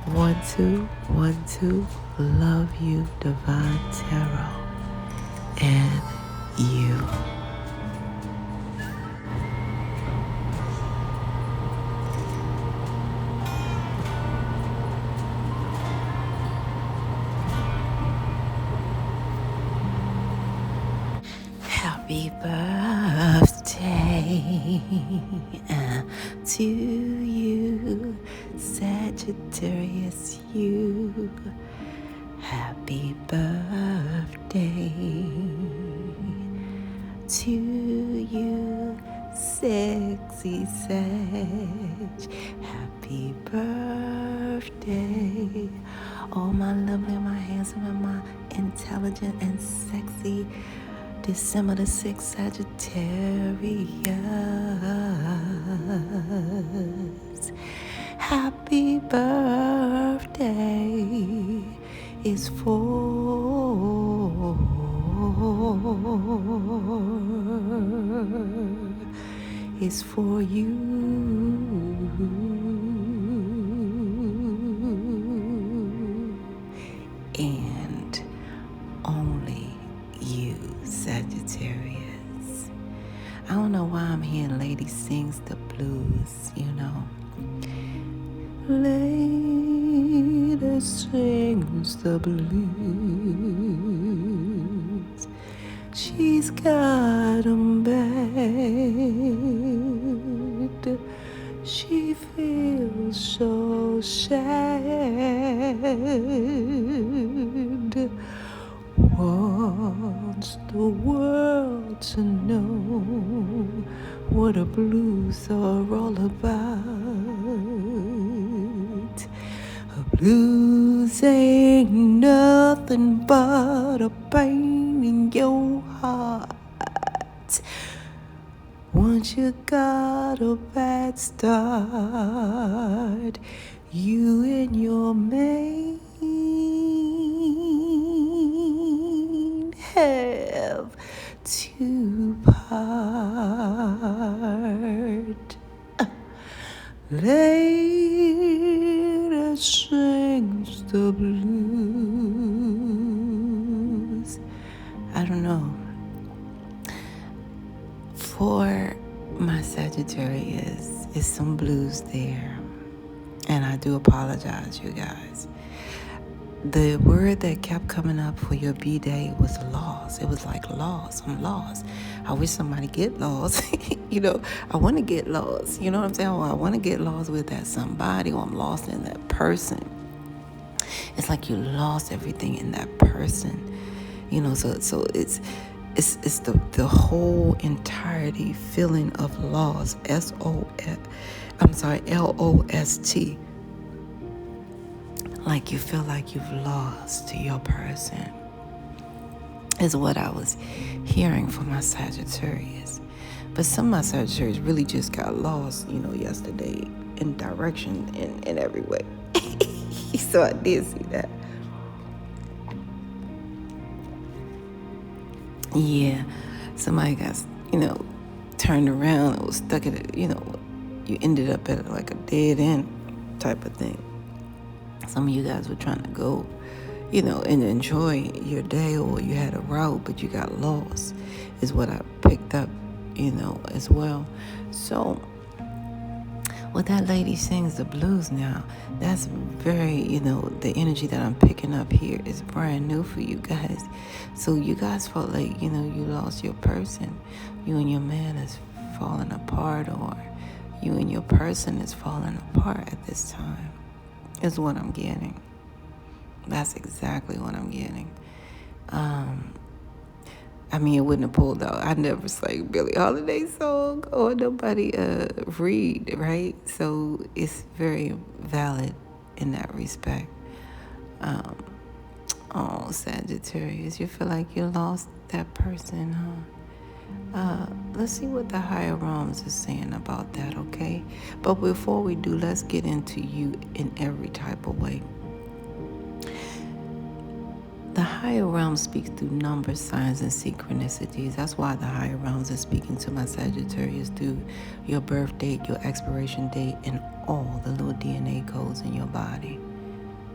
1 2 1 2. Love you, Divine Tarot, and you. Happy birthday to you, Sagittarius, you. Happy birthday to you, sexy Sag. Happy birthday, oh my lovely, my handsome, and my intelligent and sexy December the 6th Sagittarius. Happy birthday is for you and only you, Sagittarius. I don't know why I'm hearing Lady Sings the Blues, you know. Lady sings the blues. She's got 'em bad. She feels so sad. Wants the world to know what the blues are all about. The blues ain't nothing but a pain in your heart. Once you got a bad start, you and your mate have to part. Lady sings the blues. I don't know. For my Sagittarius, is some blues there. And I do apologize, you guys. The word that kept coming up for your B-Day was loss. It was like loss. I'm lost. I wish somebody get lost. You know, I want to get lost. You know what I'm saying? Or I want to get lost with that somebody, or I'm lost in that person. It's like you lost everything in that person. You know, so it's the whole entirety feeling of loss. LOST. Like you feel like you've lost your person, is what I was hearing from my Sagittarius. But some of my Sagittarius really just got lost, you know, yesterday in direction in every way. So I did see that. Yeah, somebody got, you know, turned around and was stuck at it, you know, you ended up at like a dead end type of thing. Some of you guys were trying to go, you know, and enjoy your day, or you had a route, but you got lost, is what I picked up, you know, as well. So, what that lady sings the blues now, that's very, you know, the energy that I'm picking up here is brand new for you guys. So you guys felt like, you know, you lost your person. You and your man is falling apart, or you and your person is falling apart at this time, is what I'm getting. That's exactly what I'm getting. I mean, it wouldn't have pulled out. I never sang Billie Holiday song or nobody read, right? So it's very valid in that respect. Oh, Sagittarius, you feel like you lost that person, huh? Let's see what the higher realms is saying about that, okay? But before we do, let's get into you in every type of way. The higher realms speaks through numbers, signs, and synchronicities. That's why the higher realms are speaking to my Sagittarius through your birth date, your expiration date, and all the little DNA codes in your body.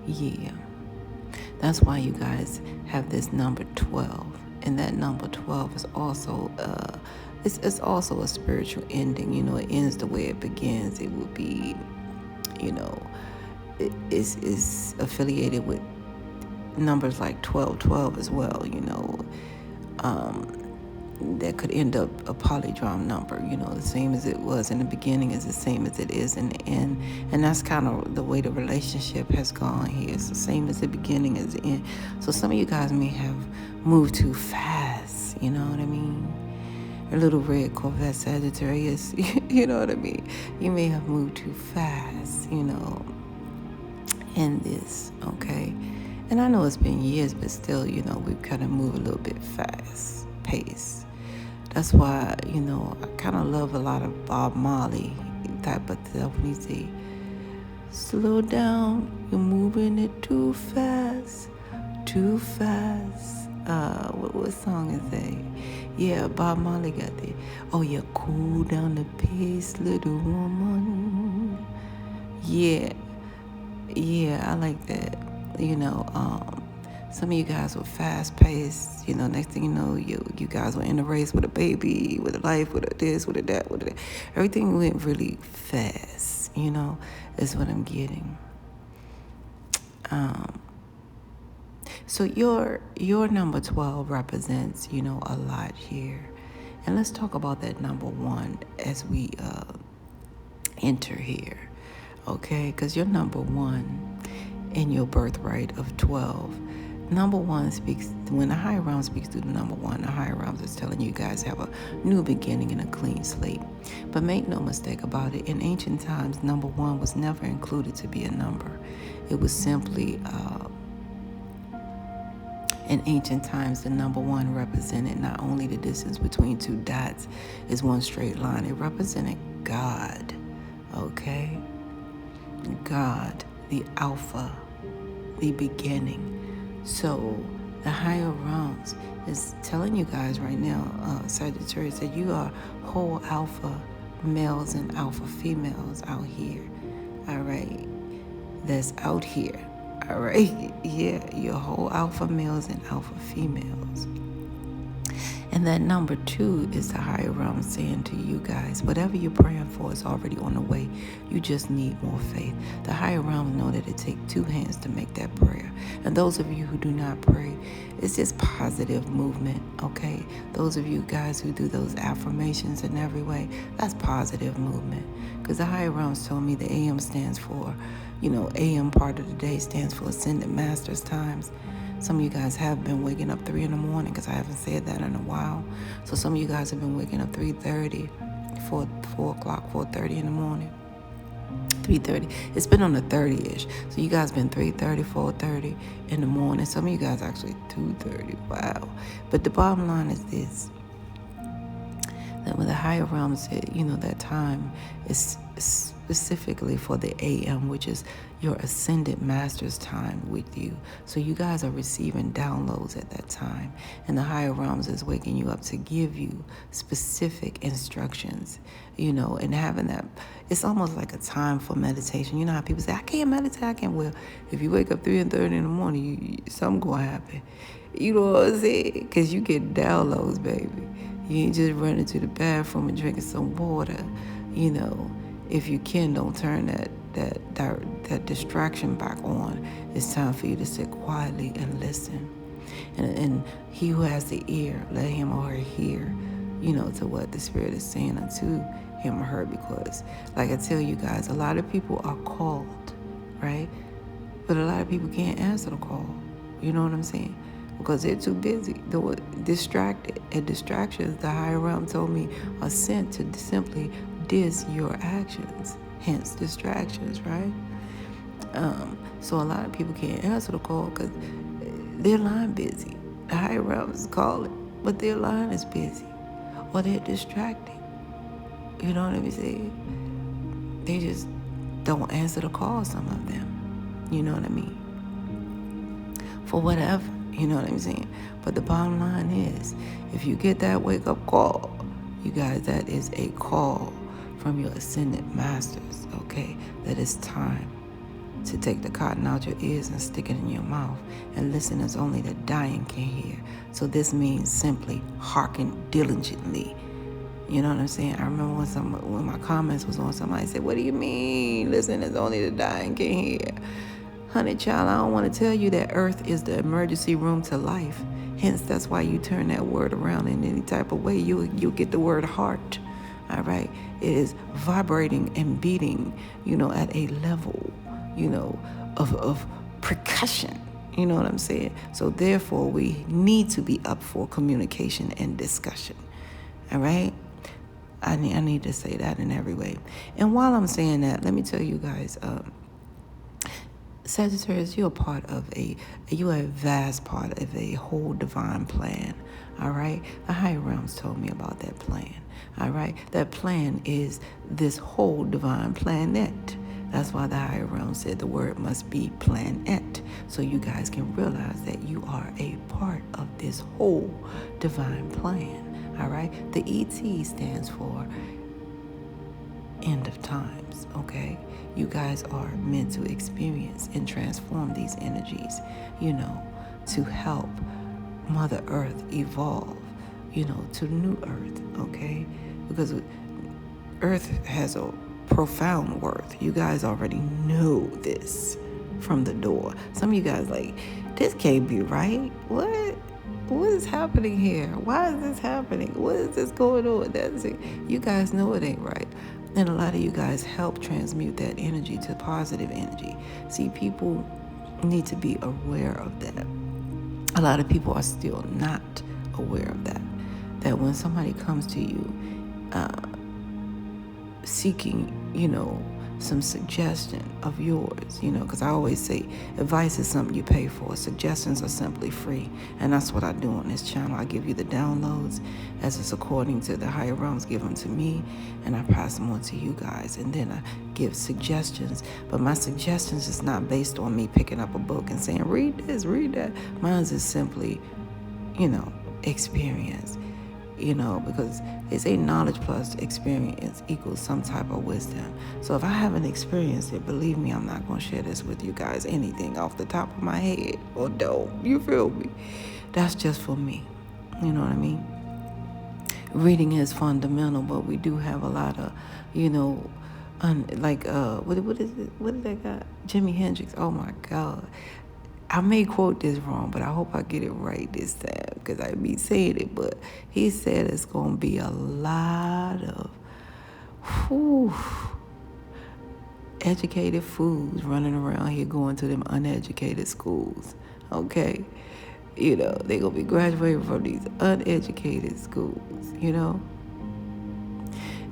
Yeah. That's why you guys have this number 12. And that number 12 is also it's also a spiritual ending. It ends the way it begins. It would be, it's affiliated with numbers like 1212 as well, that could end up a palindrome number, the same as it was in the beginning is the same as it is in the end. And that's kind of the way the relationship has gone here. It's the same as the beginning as the end. So some of you guys may have moved too fast, you know what I mean? A little red Corvette Sagittarius, you know what I mean? You may have moved too fast, in this, okay? And I know it's been years, but still, we've kind of moved a little bit fast pace. That's why, I kind of love a lot of Bob Marley type of stuff when you say, slow down, you're moving it too fast, too fast. What song is that? Yeah, Bob Marley got that. Oh, yeah, cool down the pace, little woman. Yeah, I like that. Some of you guys were fast-paced. Next thing you know, you guys were in a race with a baby, with a life, with a this, with a that, with a that. Everything went really fast, is what I'm getting. So your number 12 represents, a lot here. And let's talk about that number 1 as we enter here, okay? Because your number 1 in your birthright of 12, number 1 speaks, when the higher realm speaks through the number 1, the higher realms is telling you guys have a new beginning and a clean slate. But make no mistake about it, in ancient times, number 1 was never included to be a number. It was simply, in ancient times, the number 1 represented not only the distance between 2 dots is one straight line, it represented God, okay? God, the Alpha, the beginning. So the higher realms is telling you guys right now, Sagittarius, that you are whole alpha males and alpha females out here. All right. That's out here. All right. Yeah. Your whole alpha males and alpha females. And that number 2 is the higher realm saying to you guys, whatever you're praying for is already on the way. You just need more faith. The higher realms know that it takes 2 hands to make that prayer. And those of you who do not pray, it's just positive movement, okay? Those of you guys who do those affirmations in every way, that's positive movement. Because the higher realms told me the AM stands for, AM part of the day stands for Ascended Masters times. Some of you guys have been waking up 3 in the morning because I haven't said that in a while. So some of you guys have been waking up 3:30, 4 o'clock, 4:30 in the morning. 3:30. It's been on the 30-ish. So you guys been 3:30, 4:30 in the morning. Some of you guys actually 2:30. Wow. But the bottom line is this. That when the higher realms said, that time is specifically for the AM, which is your ascended master's time with you. So you guys are receiving downloads at that time. And the higher realms is waking you up to give you specific instructions, and having that. It's almost like a time for meditation. You know how people say, I can't meditate, I can't. Well, if you wake up 3:30 in the morning, something going to happen. You know what I'm saying? Because you get downloads, baby. You ain't just running to the bathroom and drinking some water. If you can, don't turn that distraction back on. It's time for you to sit quietly and listen. And he who has the ear, let him or her hear, to what the Spirit is saying unto him or her. Because, like I tell you guys, a lot of people are called, right? But a lot of people can't answer the call. You know what I'm saying? Because they're too busy. They're distracted. And distractions, the higher realm told me, are sent to simply dis your actions. Hence distractions, right? So a lot of people can't answer the call because their line busy. The higher realm is calling, but their line is busy. Or they're distracted. You know what I'm saying? They just don't answer the call, some of them. You know what I mean? For whatever. You know what I'm saying? But the bottom line is, if you get that wake-up call, you guys, that is a call from your ascended masters, okay? That it's time. to take the cotton out your ears and stick it in your mouth, and listen as only the dying can hear. So this means simply hearken diligently. You know what I'm saying? I remember when my comments was on, somebody said, "What do you mean? Listen as only the dying can hear." Honey child, I don't want to tell you that earth is the emergency room to life. Hence, that's why you turn that word around in any type of way. You'll get the word heart. All right? It is vibrating and beating, at a level, of percussion. You know what I'm saying? So therefore, we need to be up for communication and discussion. All right? I need to say that in every way. And while I'm saying that, let me tell you guys, Sagittarius, you're a vast part of a whole divine plan. All right? The higher realms told me about that plan. All right? That plan is this whole divine planet. That's why the higher realm said the word must be planet. So you guys can realize that you are a part of this whole divine plan. All right? The ET stands for end of times, okay? You guys are meant to experience and transform these energies, to help Mother Earth evolve, to new Earth, okay? Because Earth has a profound worth. You guys already know this from the door. Some of you guys like, this can't be right. What is happening here? Why is this happening? What is this going on? That's it. You guys know it ain't right. And a lot of you guys help transmute that energy to positive energy. See, people need to be aware of that. A lot of people are still not aware of that. That when somebody comes to you seeking, some suggestion of yours, because I always say advice is something you pay for. Suggestions are simply free. And that's what I do on this channel. I give you the downloads as it's according to the higher realms give them to me, and I pass them on to you guys. And then I give suggestions. But my suggestions is not based on me picking up a book and saying, read this, read that. Mine is simply, experience. Because it's a knowledge plus experience equals some type of wisdom. So if I haven't experienced it, believe me, I'm not going to share this with you guys, anything off the top of my head or don't. You feel me? That's just for me. You know what I mean? Reading is fundamental, but we do have a lot of, what is it? What did that guy? Jimi Hendrix. Oh my God. I may quote this wrong, but I hope I get it right this time because I be saying it. But he said it's going to be a lot of educated fools running around here going to them uneducated schools. Okay? They're going to be graduating from these uneducated schools,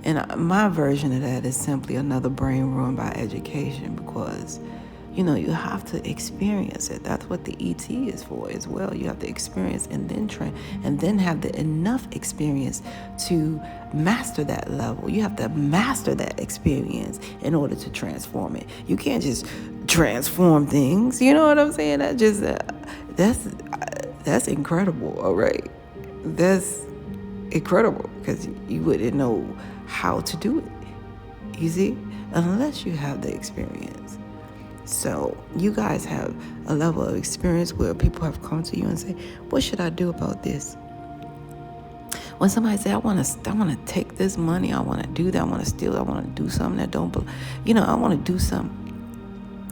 And my version of that is simply another brain ruined by education because you have to experience it. That's what the ET is for as well. You have to experience and then train and then have the enough experience to master that level. You have to master that experience in order to transform it. You can't just transform things. You know what I'm saying? That's incredible. All right. That's incredible because you wouldn't know how to do it. You see? Unless you have the experience. So you guys have a level of experience where people have come to you and say, what should I do about this? When somebody say, I want to take this money, I want to do that, I want to steal, I want to do something that I want to do something.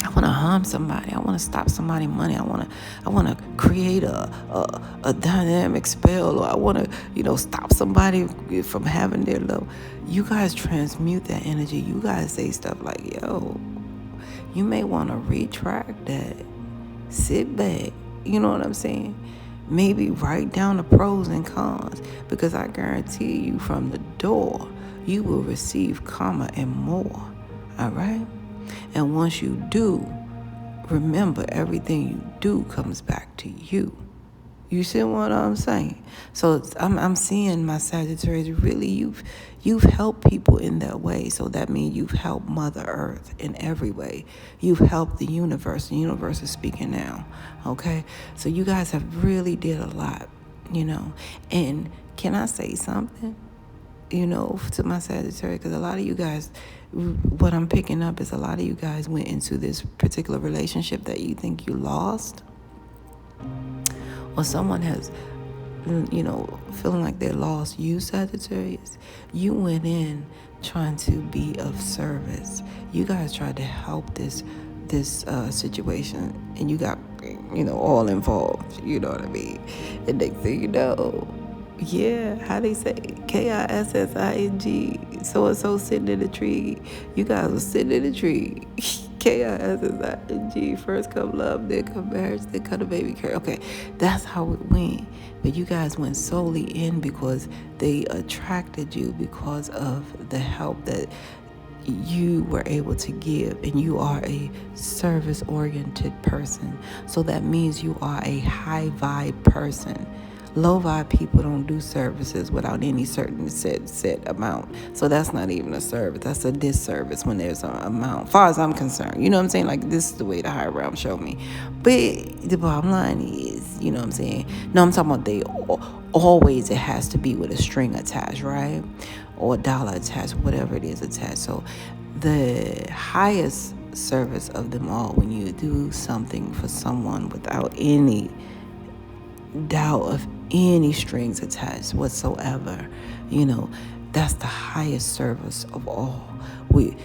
I want to harm somebody. I want to stop somebody's money. I want to create a dynamic spell, or I want to, stop somebody from having their love. You guys transmute that energy. You guys say stuff like, yo, you may want to retract that. Sit back. You know what I'm saying? Maybe write down the pros and cons, because I guarantee you from the door, you will receive karma and more. All right? And once you do, remember everything you do comes back to you. You see what I'm saying? So I'm seeing my Sagittarius, really you've helped people in that way. So that means you've helped Mother Earth in every way. You've helped the universe. The universe is speaking now. Okay? So you guys have really did a lot, And can I say something? to my Sagittarius, because a lot of you guys, what I'm picking up is a lot of you guys went into this particular relationship that you think you lost, or someone has, feeling like they lost you, Sagittarius. You went in trying to be of service. You guys tried to help this situation, and you got, all involved. You know what I mean? And next thing you know, yeah, how they say, KISSING, so-and-so sitting in the tree. You guys were sitting in the tree. KISSING, first come love, then come marriage, then come the baby carriage. Okay, that's how it went. But you guys went solely in because they attracted you because of the help that you were able to give, and you are a service-oriented person. So that means you are a high vibe person. Low vibe people don't do services without any certain set amount. So that's not even a service. That's a disservice when there's an amount. As far as I'm concerned, you know what I'm saying? Like, this is the way the higher realm showed me. But the bottom line is, you know what I'm saying? No, I'm talking about always it has to be with a string attached, right? Or a dollar attached, whatever it is attached. So the highest service of them all, when you do something for someone without any doubt of any strings attached whatsoever, that's the highest service of all. We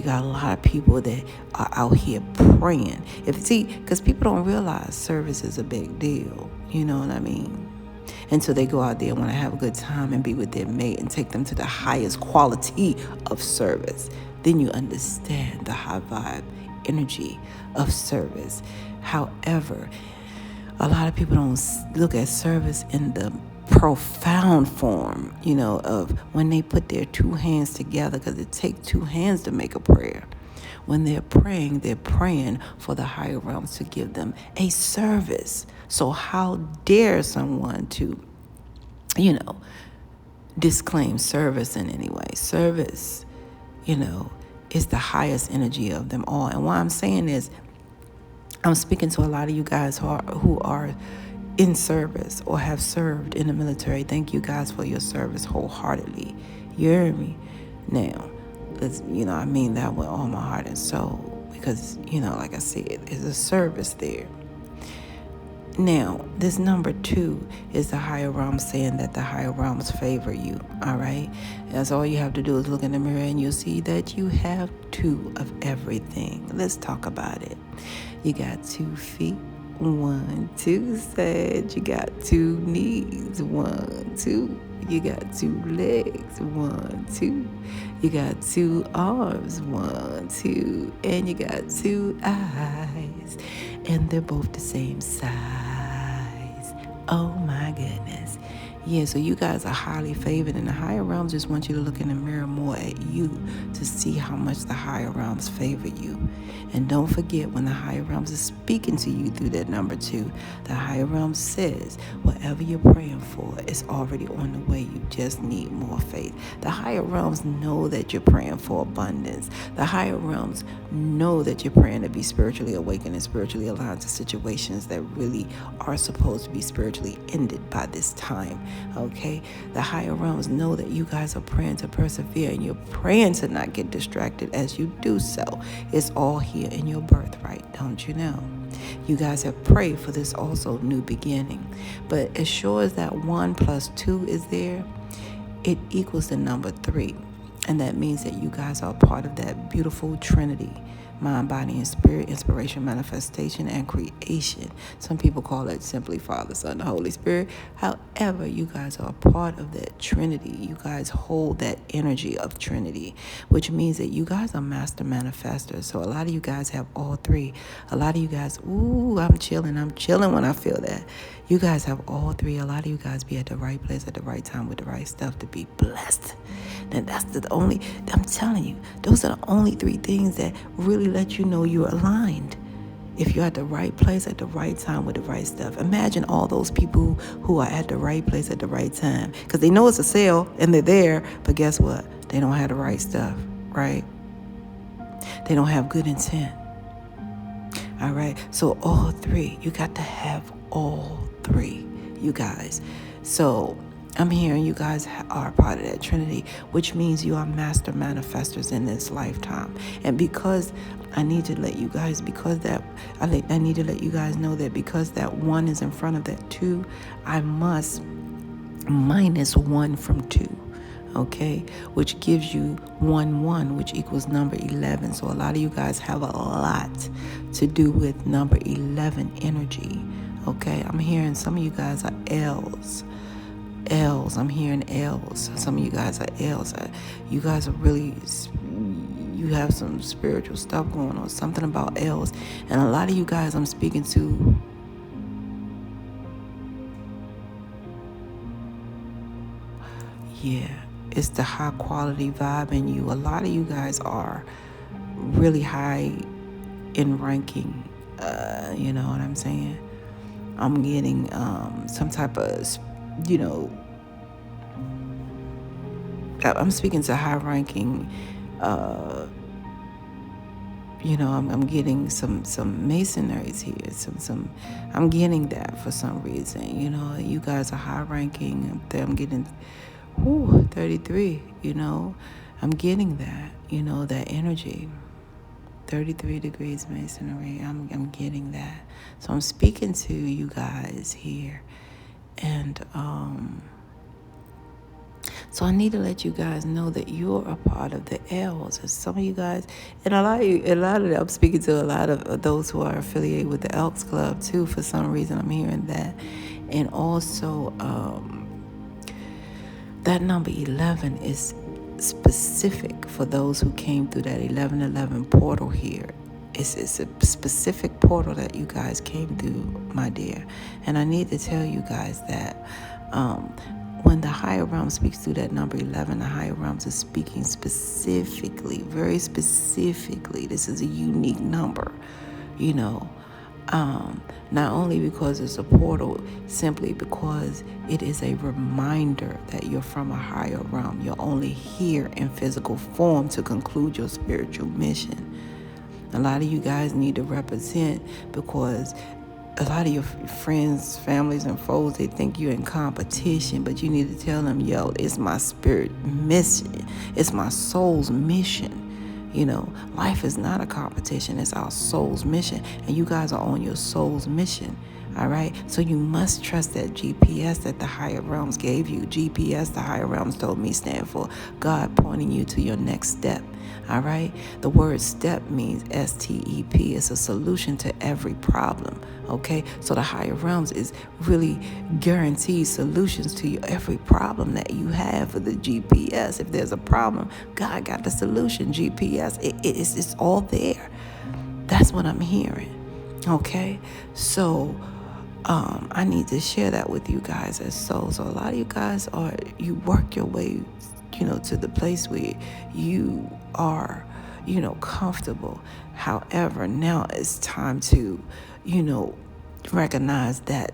got a lot of people that are out here praying. Because people don't realize service is a big deal. You know what I mean? Until they go out there and want to have a good time and be with their mate and take them to the highest quality of service. Then you understand the high vibe energy of service. However, a lot of people don't look at service in the profound form, of when they put their two hands together, because it takes two hands to make a prayer. When they're praying for the higher realms to give them a service. So how dare someone to, disclaim service in any way? Service, is the highest energy of them all. And what I'm saying is, I'm speaking to a lot of you guys who are in service or have served in the military. Thank you guys for your service wholeheartedly. You hear me? Now, I mean that with all my heart and soul, because, like I said, there's a service there. Now, this number 2 is the higher realms saying that the higher realms favor you, all right? That's all you have to do is look in the mirror and you'll see that you have 2 of everything. Let's talk about it. You got 2 feet, 1, 2, Sag. You got 2 knees, 1, 2. You got 2 legs, 1, 2. You got 2 arms, 1, 2. And you got 2 eyes. And they're both the same size. Oh my goodness. Yeah, so you guys are highly favored, and the higher realms just want you to look in the mirror more at you to see how much the higher realms favor you. And don't forget, when the higher realms is speaking to you through that number 2, the higher realms says whatever you're praying for is already on the way. You just need more faith. The higher realms know that you're praying for abundance. The higher realms know that you're praying to be spiritually awakened and spiritually aligned to situations that really are supposed to be spiritually ended by this time. Okay, the higher realms know that you guys are praying to persevere, and you're praying to not get distracted as you do so. It's all here in your birthright, don't you know? You guys have prayed for this also new beginning. But as sure as that 1 + 2 is there, it equals the number 3. And that means that you guys are part of that beautiful Trinity: mind, body, and spirit, inspiration, manifestation, and creation. Some people call it simply Father, Son, the Holy Spirit. However, you guys are a part of that Trinity. You guys hold that energy of Trinity, which means that you guys are master manifestors. So a lot of you guys have all 3. A lot of you guys, I'm chilling when I feel that. You guys have all 3. A lot of you guys be at the right place at the right time with the right stuff to be blessed. And that's I'm telling you, those are the only 3 things that really let you know you're aligned. If you're at the right place at the right time with the right stuff. Imagine all those people who are at the right place at the right time, because they know it's a sale and they're there, but guess what? They don't have the right stuff, right? They don't have good intent. All right, so all 3, you got to have all 3, you guys. So I'm hearing you guys are part of that Trinity, which means you are master manifestors in this lifetime. And because I need to let you guys, I need to let you guys know that because that 1 is in front of that 2, I must minus 1 from 2. Okay, which gives you 1, 1, which equals number 11. So a lot of you guys have a lot to do with number 11 energy. Okay, I'm hearing some of you guys are L's. I'm hearing L's. Some of you guys are L's. You guys are really, you have some spiritual stuff going on, something about L's. And a lot of you guys I'm speaking to, yeah, it's the high quality vibe in you. A lot of you guys are really high in ranking. You know what I'm saying? I'm getting some type of, I'm speaking to high ranking, I'm getting some masonaries here. I'm getting that for some reason. You guys are high ranking. I'm getting 33, I'm getting that, that energy. 33 degrees masonry, I'm getting that. So I'm speaking to you guys here. And so I need to let you guys know that you're a part of the L's. And some of you guys, and a lot of I'm speaking to a lot of those who are affiliated with the Elks Club too. For some reason, I'm hearing that. And also, that number 11 is specific for those who came through that 1111 portal here. It's a specific portal that you guys came through, my dear. And I need to tell you guys that when the higher realm speaks through that number 11, the higher realms is speaking specifically, very specifically. This is a unique number, not only because it's a portal, simply because it is a reminder that you're from a higher realm. You're only here in physical form to conclude your spiritual mission. A lot of you guys need to represent, because a lot of your friends, families, and foes, they think you're in competition, but you need to tell them, yo, it's my spirit mission. It's my soul's mission. Life is not a competition. It's our soul's mission. And you guys are on your soul's mission. All right. So you must trust that GPS that the higher realms gave you. GPS, the higher realms told me, stand for God pointing you to your next step. All right. The word step means STEP. It's a solution to every problem. Okay. So the higher realms is really guaranteed solutions to every problem that you have for the GPS. If there's a problem, God got the solution. GPS, it's all there. That's what I'm hearing. Okay. So I need to share that with you guys as souls. So a lot of you guys you work your way, to the place where you are, comfortable. However, now it's time to, recognize that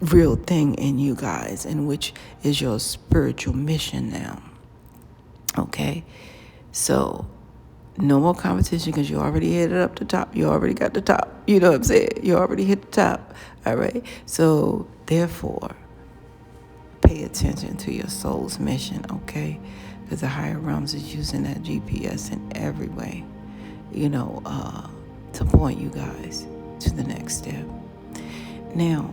real thing in you guys, and which is your spiritual mission now. Okay? So no more competition, because you already hit it up the top. You already got the top. You know what I'm saying? You already hit the top. All right? So therefore, pay attention to your soul's mission, okay? Because the higher realms is using that GPS in every way, to point you guys to the next step. Now,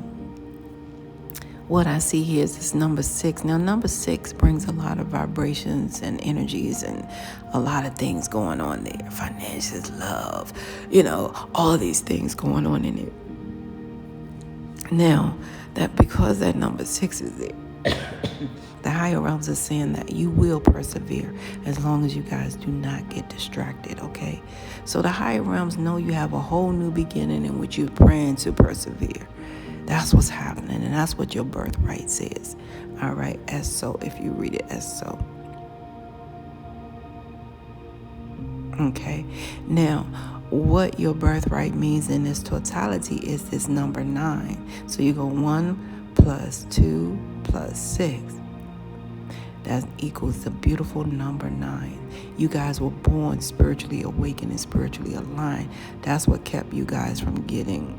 what I see here is this number 6. Now, number 6 brings a lot of vibrations and energies and a lot of things going on there. Finances, love, all these things going on in it. Now, that because that number 6 is there, the higher realms are saying that you will persevere as long as you guys do not get distracted, okay? So the higher realms know you have a whole new beginning in which you're praying to persevere. That's what's happening, and that's what your birthright says. All right, as so, if you read it as so. Okay, now, what your birthright means in this totality is this number 9. So you go 1 plus 2 plus 6. That equals the beautiful number 9. You guys were born spiritually awakened and spiritually aligned. That's what kept you guys from getting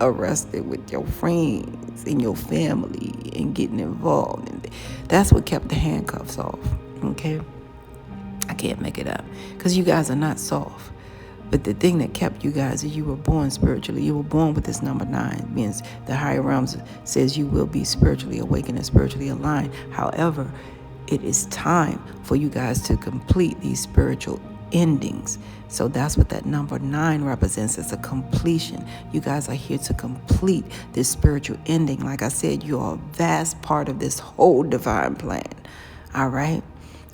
arrested with your friends and your family and getting involved. And that's what kept the handcuffs off, okay? I can't make it up because you guys are not soft. But the thing that kept you guys is you were born spiritually. You were born with this number 9. Means the higher realms says you will be spiritually awakened and spiritually aligned. However, it is time for you guys to complete these spiritual endings. So that's what that number 9 represents. It's a completion. You guys are here to complete this spiritual ending. Like I said, you are a vast part of this whole divine plan. All right?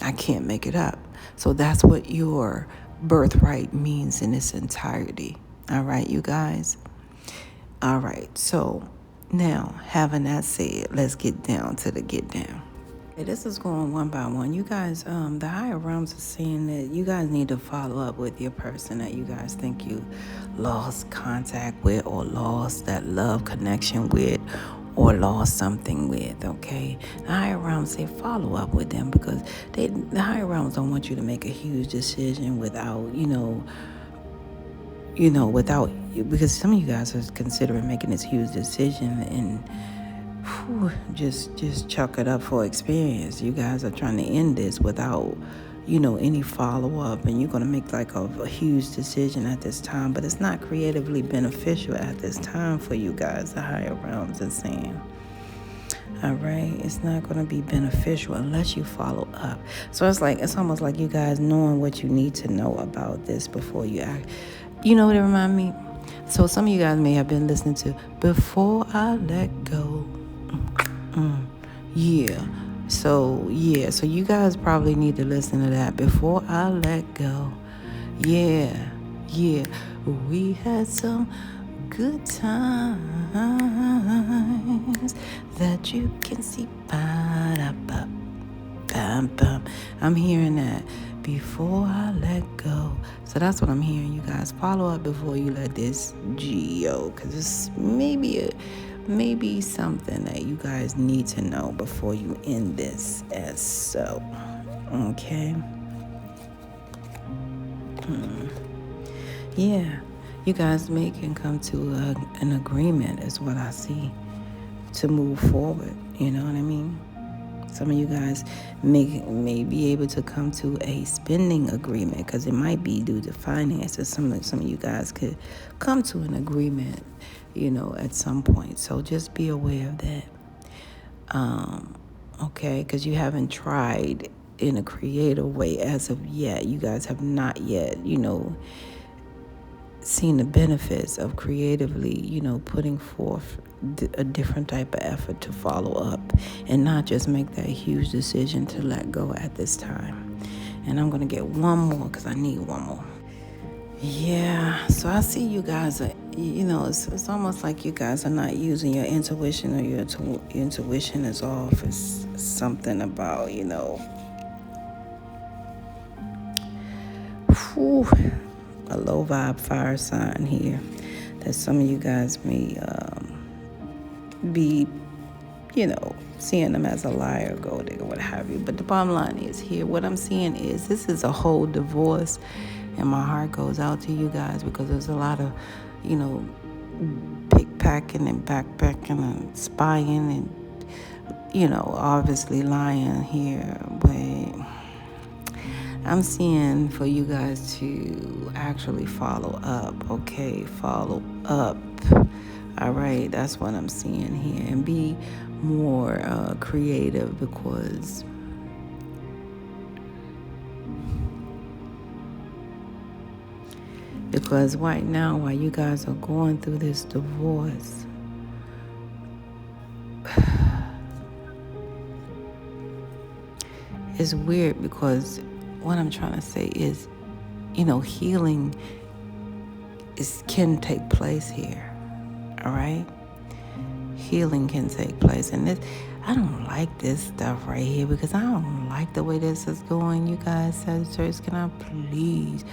I can't make it up. So that's what your birthright means in its entirety. All right, you guys? All right, so now, having that said, let's get down to the get down. Okay, this is going one by one. You guys, the higher realms are saying that you guys need to follow up with your person that you guys think you lost contact with or lost that love connection with or lost something with, okay? The higher realms say follow up with them because the higher realms don't want you to make a huge decision without, without, because some of you guys are considering making this huge decision and just chuck it up for experience. You guys are trying to end this without, any follow-up, and you're going to make like a huge decision at this time, but it's not creatively beneficial at this time for you guys, the higher realms are saying. All right, it's not going to be beneficial unless you follow up. So it's almost like you guys knowing what you need to know about this before you act. You know what it reminds me? So some of you guys may have been listening to Before I Let Go. So you guys probably need to listen to that. Before I Let Go. Yeah. We had some good times that you can see. I'm hearing that. Before I let go. So that's what I'm hearing, you guys. Follow up before you let this go, because it's maybe something that you guys need to know before you end this as so. Okay? Yeah. You guys can come to an agreement is what I see to move forward. You know what I mean? Some of you guys may be able to come to a spending agreement because it might be due to finances. Some of you guys could come to an agreement, at some point. So just be aware of that. Okay, because you haven't tried in a creative way as of yet. You guys have not yet, seen the benefits of creatively, putting forth a different type of effort to follow up and not just make that huge decision to let go at this time. And I'm going to get one more because I need one more. Yeah, so I see you guys are, it's almost like you guys are not using your intuition, or your intuition is off. It's something about, a low vibe fire sign here that some of you guys may be, seeing them as a liar, gold digger, what have you. But the bottom line is here, what I'm seeing is this is a whole divorce, and my heart goes out to you guys because there's a lot of, pickpacking and backpacking and spying and, obviously lying here. But I'm seeing for you guys to actually follow up, okay? Follow up. All right, that's what I'm seeing here. And be more creative because right now, while you guys are going through this divorce, it's weird because what I'm trying to say is, healing can take place here. All right? Healing can take place. And I don't like this stuff right here because I don't like the way this is going. You guys, Sagittarius, can I please?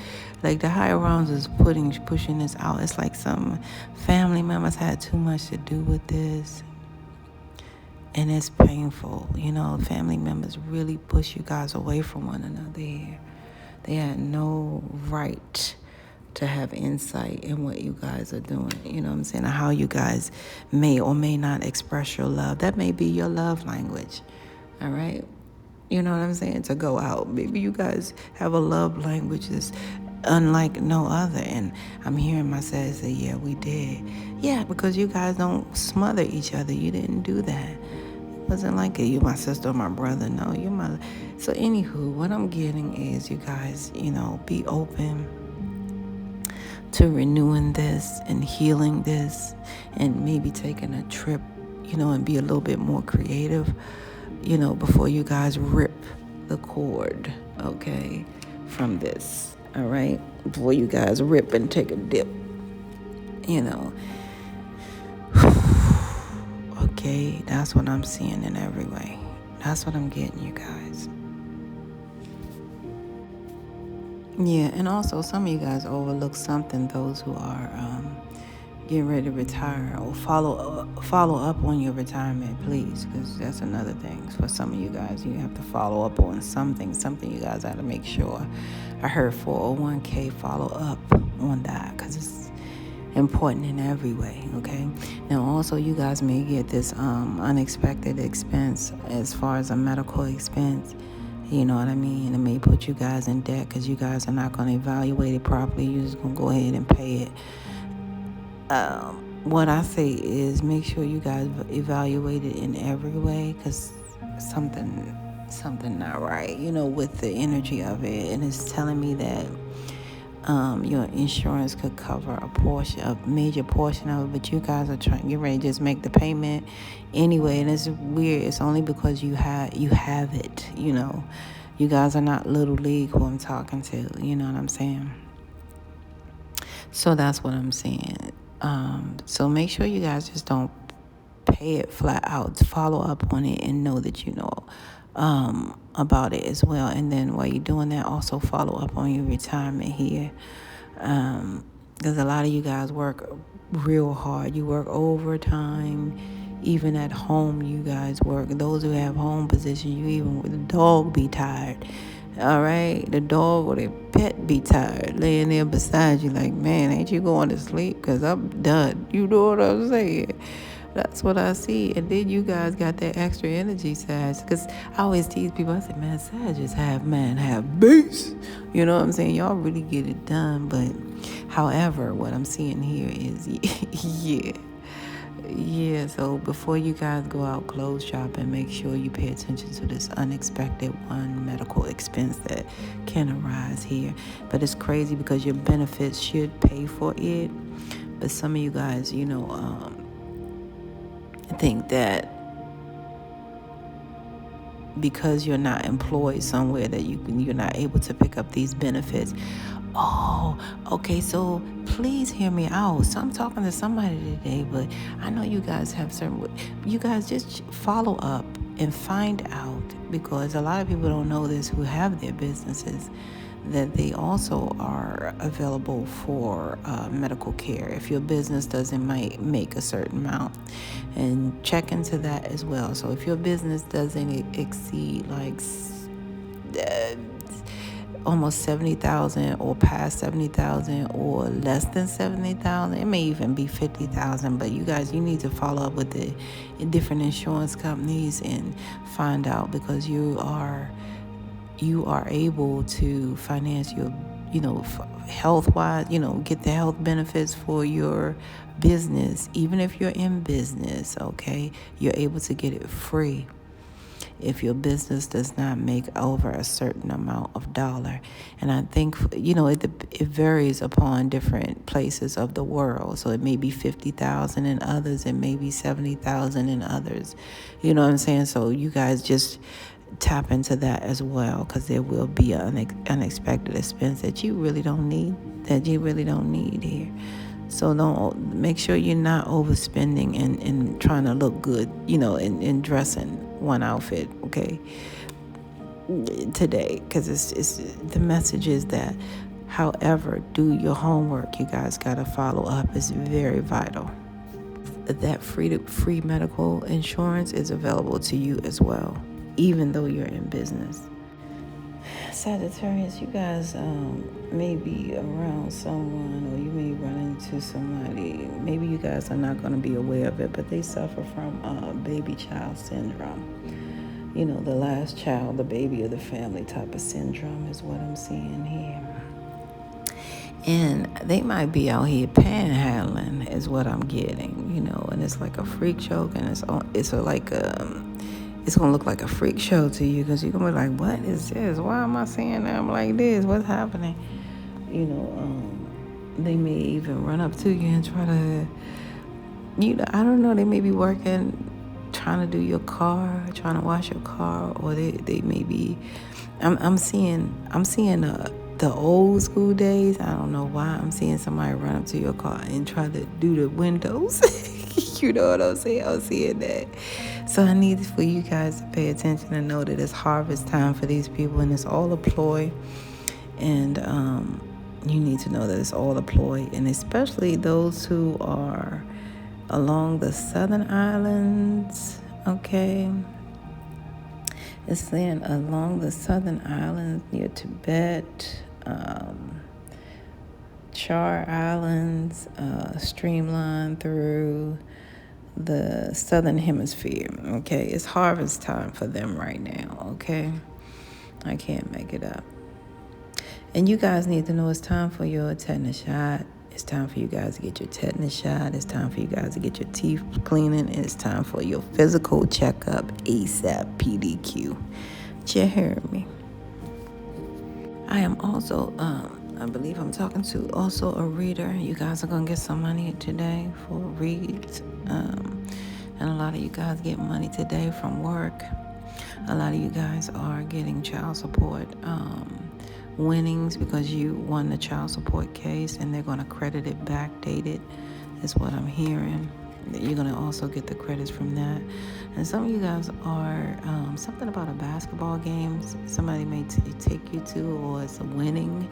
Like the higher realms is pushing this out. It's like some family members had too much to do with this. And it's painful. Family members really push you guys away from one another here. They had no right to have insight in what you guys are doing. You know what I'm saying? How you guys may or may not express your love. That may be your love language. All right? You know what I'm saying? To go out. Maybe you guys have a love language that's unlike no other. And I'm hearing myself say, yeah, we did. Yeah, because you guys don't smother each other. You didn't do that. It wasn't like it. You're my sister or my brother. No, you're my... So anywho, what I'm getting is you guys, be open to renewing this and healing this, and maybe taking a trip, and be a little bit more creative, before you guys rip the cord, okay, from this, all right? Before you guys rip and take a dip, Okay, that's what I'm seeing in every way. That's what I'm getting, you guys. Yeah, and also some of you guys overlook something, those who are getting ready to retire, or follow up on your retirement, please, because that's another thing. For some of you guys, you have to follow up on something you guys got to make sure. I heard 401k, follow up on that, because it's important in every way, okay? Now, also, you guys may get this unexpected expense as far as a medical expense. You know what I mean? It may put you guys in debt because you guys are not going to evaluate it properly. You're just going to go ahead and pay it. What I say is make sure you guys evaluate it in every way, because something not right, with the energy of it. And it's telling me that your insurance could cover a major portion of it, but you guys are trying to get ready to just make the payment anyway. And it's weird. It's only because you have it, You guys are not little league who I'm talking to, you know what I'm saying? So that's what I'm saying. So make sure you guys just don't pay it flat out. Follow up on it and know that you know about it as well. And then while you're doing that, also follow up on your retirement here. Because a lot of you guys work real hard. You work overtime. Even at home, you guys work. Those who have home positions, you even with the dog be tired. All right? The dog or the pet be tired, laying there beside you like, man, ain't you going to sleep? Because I'm done. You know what I'm saying? That's what I see. And then you guys got that extra energy, Sag. Because I always tease people, I say, man, Sag is half man, half beast. You know what I'm saying? Y'all really get it done. But however, what I'm seeing here is, yeah, so before you guys go out clothes shopping, make sure you pay attention to this unexpected medical expense that can arise here. But it's crazy because your benefits should pay for it. But some of you guys, think that because you're not employed somewhere that you're not able to pick up these benefits. Oh, okay, so please hear me out. So I'm talking to somebody today, but I know you guys have you guys just follow up and find out, because a lot of people don't know this who have their businesses, that they also are available for medical care if your business doesn't make a certain amount, and check into that as well. So if your business doesn't exceed like almost 70,000 or past 70,000 or less than 70,000, it may even be 50,000, but you guys, you need to follow up with the different insurance companies and find out, because you are able to finance your, health-wise, get the health benefits for your business. Even if you're in business, okay, you're able to get it free if your business does not make over a certain amount of dollar. And I think, it varies upon different places of the world. So it may be 50,000 in others, it may be 70,000 in others. You know what I'm saying? So you guys just tap into that as well, because there will be an unexpected expense that you really don't need here. So don't, make sure you're not overspending and trying to look good, in dressing one outfit, okay, today, because it's the message is that, however, do your homework. You guys got to follow up. It's very vital. That free medical insurance is available to you as well, even though you're in business. Sagittarius, you guys may be around someone, or you may run into somebody. Maybe you guys are not going to be aware of it, but they suffer from baby child syndrome. You know, the last child, the baby of the family type of syndrome is what I'm seeing here. And they might be out here panhandling is what I'm getting, you know, and it's like a freak show, and it's gonna look like a freak show to you, because you're gonna be like, what is this? Why am I seeing them like this? What's happening? You know, they may even run up to you and try to, you know, I don't know, they may be working, trying to do your car, trying to wash your car, or they may be, I'm seeing the old school days. I don't know why I'm seeing somebody run up to your car and try to do the windows. You know what I'm saying? I'm seeing that. So I need for you guys to pay attention and know that it's harvest time for these people, and it's all a ploy. And you need to know that it's all a ploy, and especially those who are along the southern islands, okay? It's saying along the southern islands near Tibet, Char Islands, streamline through the southern hemisphere, okay? It's harvest time for them right now, okay? I can't make it up. And you guys need to know it's time for your tetanus shot. It's time for you guys to get your tetanus shot. It's time for you guys to get your teeth cleaning. And it's time for your physical checkup ASAP PDQ. You heard me? I am also, I believe I'm talking to also a reader. You guys are going to get some money today for reads. And a lot of you guys get money today from work. A lot of you guys are getting child support winnings because you won the child support case, and they're going to credit it backdated, is what I'm hearing. You're going to also get the credits from that. And some of you guys are something about a basketball game somebody may take you to, or it's a winning.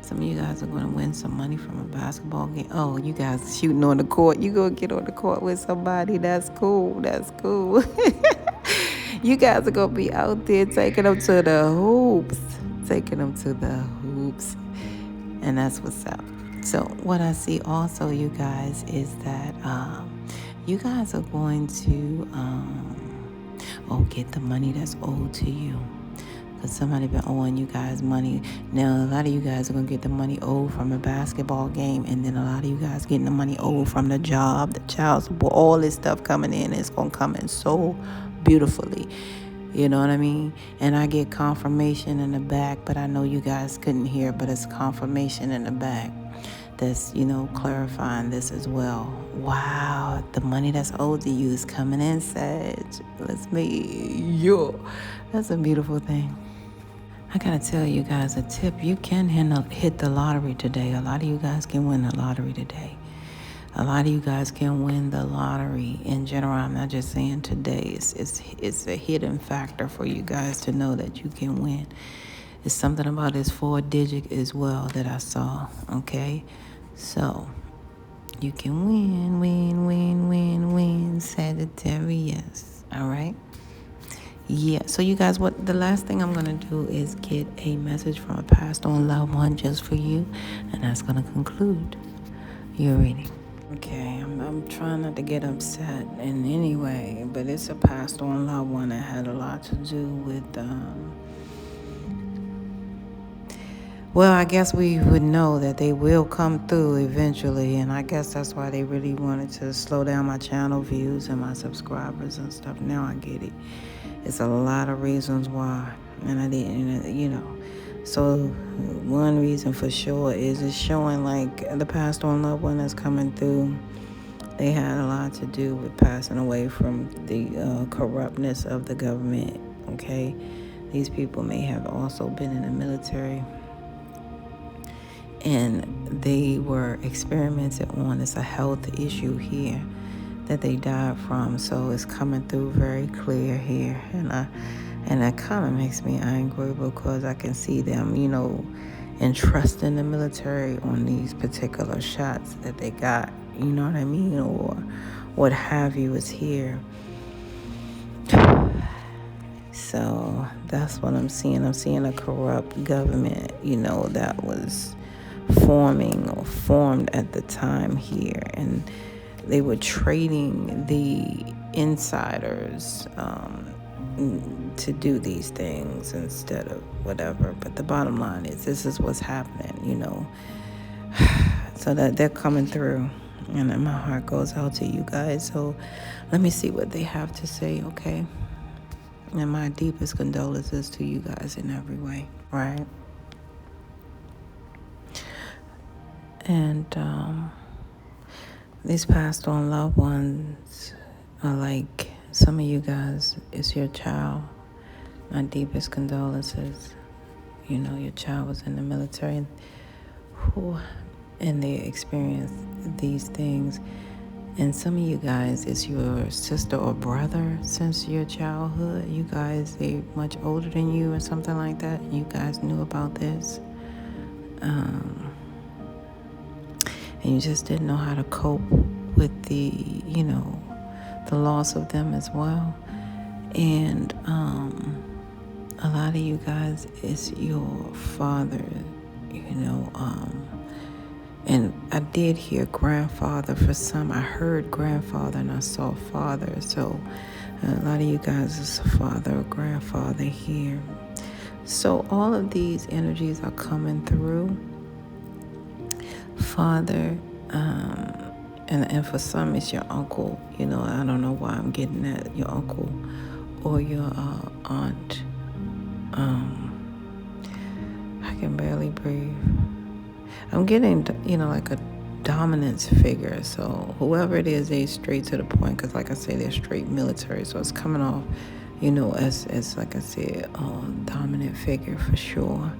Some of you guys are going to win some money from a basketball game. Oh, you guys shooting on the court. You go get on the court with somebody. That's cool. That's cool. You guys are going to be out there taking them to the hoops. And that's what's up. So what I see also, you guys, is that you guys are going to get the money that's owed to you. Because somebody been owing you guys money. Now, a lot of you guys are going to get the money owed from a basketball game. And then a lot of you guys getting the money owed from the job, the child support, all this stuff coming in. It's going to come in so beautifully. You know what I mean? And I get confirmation in the back, but I know you guys couldn't hear, but it's confirmation in the back that's, clarifying this as well. Wow, the money that's owed to you is coming in, Sag. That's a beautiful thing. I gotta tell you guys a tip. You can hit the lottery today. A lot of you guys can win the lottery today. A lot of you guys can win the lottery in general. I'm not just saying today. It's a hidden factor for you guys to know that you can win. It's something about this 4-digit as well that I saw, okay? So, you can win, Sagittarius, all right? Yeah, so you guys, the last thing I'm going to do is get a message from a passed on loved one just for you, and that's going to conclude your reading. Okay, I'm trying not to get upset in any way, but it's a passed on loved one that had a lot to do with, well, I guess we would know that they will come through eventually, and I guess that's why they really wanted to slow down my channel views and my subscribers and stuff. Now I get it. It's a lot of reasons why, and I didn't, So one reason for sure is it's showing like the passed on loved one that's coming through. They had a lot to do with passing away from the corruptness of the government, okay? These people may have also been in the military, and they were experimented on. It's a health issue here that they died from, so it's coming through very clear here. And that kind of makes me angry because I can see them, entrusting the military on these particular shots that they got, you know what I mean, or what have you is here. So that's what I'm seeing. I'm seeing a corrupt government, that was formed at the time here. And they were trading the insiders to do these things instead of whatever. But the bottom line is, this is what's happening, so that they're coming through. And my heart goes out to you guys. So let me see what they have to say, okay? And my deepest condolences to you guys in every way, right? And these passed on loved ones are like some of you guys, it's your child. My deepest condolences. Your child was in the military and they experienced these things. And some of you guys, it's your sister or brother since your childhood. You guys, they much older than you or something like that. You guys knew about this. And you just didn't know how to cope with the loss of them as well. And a lot of you guys, it's your father, and I did hear grandfather for some. I heard grandfather and I saw father. So a lot of you guys is father or grandfather here. So all of these energies are coming through. Father, and for some it's your uncle. I don't know why I'm getting that. Your uncle or your aunt. I can barely breathe. I'm getting, like a dominance figure. So whoever it is, they straight to the point. Because like I say, they're straight military. So it's coming off, as like I said, dominant figure for sure.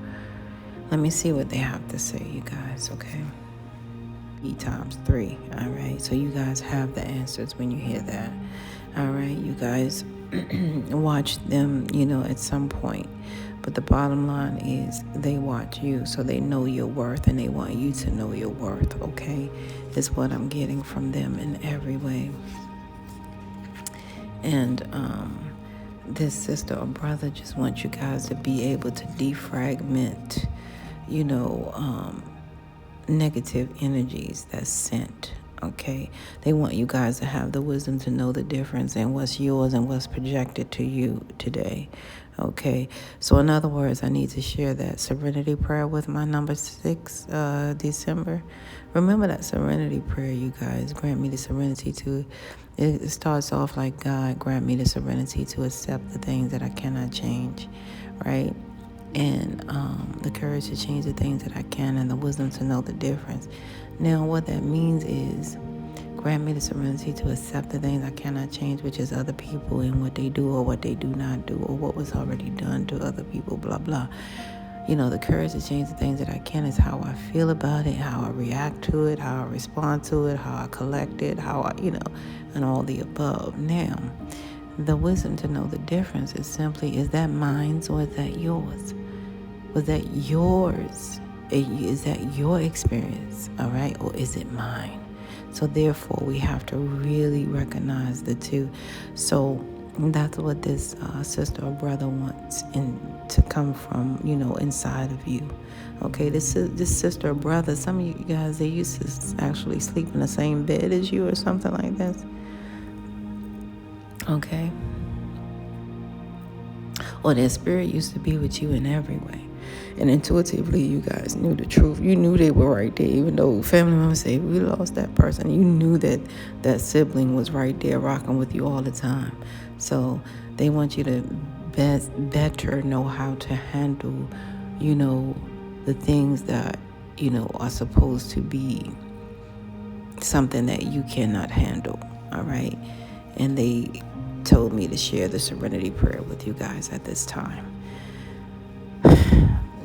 Let me see what they have to say, you guys, okay? E times 3, all right? So you guys have the answers when you hear that, all right? You guys watch them, at some point. But the bottom line is they watch you, so they know your worth, and they want you to know your worth, okay? Is what I'm getting from them in every way. And this sister or brother just wants you guys to be able to defragment, negative energies that's sent, okay? They want you guys to have the wisdom to know the difference in what's yours and what's projected to you today, okay? So in other words, I need to share that serenity prayer with my number 6, December. Remember that serenity prayer, you guys. Grant me the serenity to, it starts off like, God, grant me the serenity to accept the things that I cannot change, right? And the courage to change the things that I can, and the wisdom to know the difference. Now, what that means is, grant me the serenity to accept the things I cannot change, which is other people and what they do or what they do not do, or what was already done to other people, blah, blah. The courage to change the things that I can is how I feel about it, how I react to it, how I respond to it, how I collect it, how I, and all the above. Now, the wisdom to know the difference is simply, is that mine or is that yours? Was that yours? Is that your experience, all right? Or is it mine? So therefore, we have to really recognize the two. So that's what this sister or brother wants to come from, inside of you. Okay, this sister or brother, some of you guys, they used to actually sleep in the same bed as you or something like this. Okay. Or their spirit used to be with you in every way. And intuitively, you guys knew the truth. You knew they were right there, even though family members say, we lost that person. You knew that that sibling was right there rocking with you all the time. So they want you to better know how to handle, the things that, are supposed to be something that you cannot handle, all right? And they told me to share the serenity prayer with you guys at this time.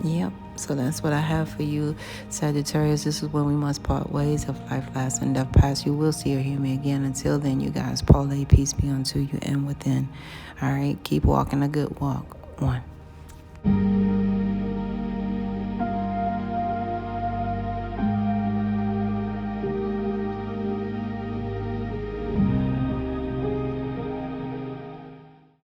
Yep, so that's what I have for you, Sagittarius. This is when we must part ways. If life lasts and death pass, you will see or hear me again. Until then, you guys, Paulay, peace be unto you and within. All right, keep walking a good walk. 1.